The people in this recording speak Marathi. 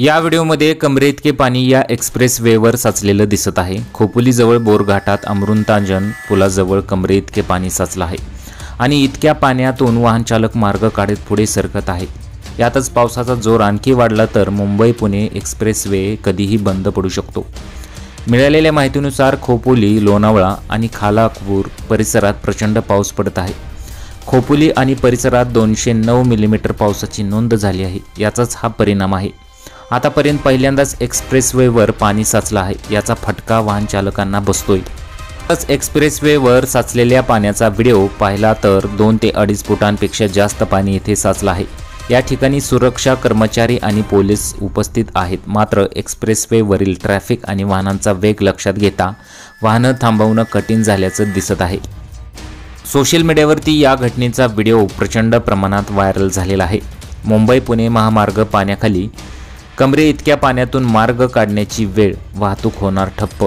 या व्हिडिओमध्ये कमरेइतके पाणी या एक्सप्रेस वेवर साचलेलं दिसत आहे। खोपोलीजवळ बोरघाटात अमृतांजन पुलाजवळ कमरेइतके पाणी साचलं आहे आणि इतक्या पाण्यातून वाहन चालक मार्ग काढत पुढे सरकत आहेत। यातच पावसाचा जोर आणखी वाढला तर मुंबई पुणे एक्सप्रेस वे कधीही बंद पडू शकतो। मिळालेल्या माहितीनुसार खोपोली, लोणावळा आणि खालापूर परिसरात प्रचंड पाऊस पडत आहे। खोपोली आणि परिसरात 209 मिलीमीटर पावसाची नोंद झाली आहे। याचाच हा परिणाम आहे। आतापर्यंत पहिल्यांदाच एक्सप्रेसवेवर पाणी साचलं आहे। याचा फटका वाहन चालकांना बसतोय। एक्सप्रेसवेवर साचलेल्या पाण्याचा व्हिडिओ पाहिला तर 2 ते 2.5 फुटांपेक्षा जास्त पाणी येथे साचलं आहे। या ठिकाणी सुरक्षा कर्मचारी आणि पोलीस उपस्थित आहेत। मात्र एक्सप्रेसवेवरील ट्रॅफिक आणि वाहनांचा वेग लक्षात घेता वाहनं थांबवणं कठीण झाल्याचं दिसत आहे। सोशल मीडियावरती या घटनेचा व्हिडिओ प्रचंड प्रमाणात व्हायरल झालेला आहे। मुंबई पुणे महामार्ग पाण्याखाली कमरे इतक्या पाण्यातून मार्ग काढण्याची वेळ, वाहतूक होणार ठप्प।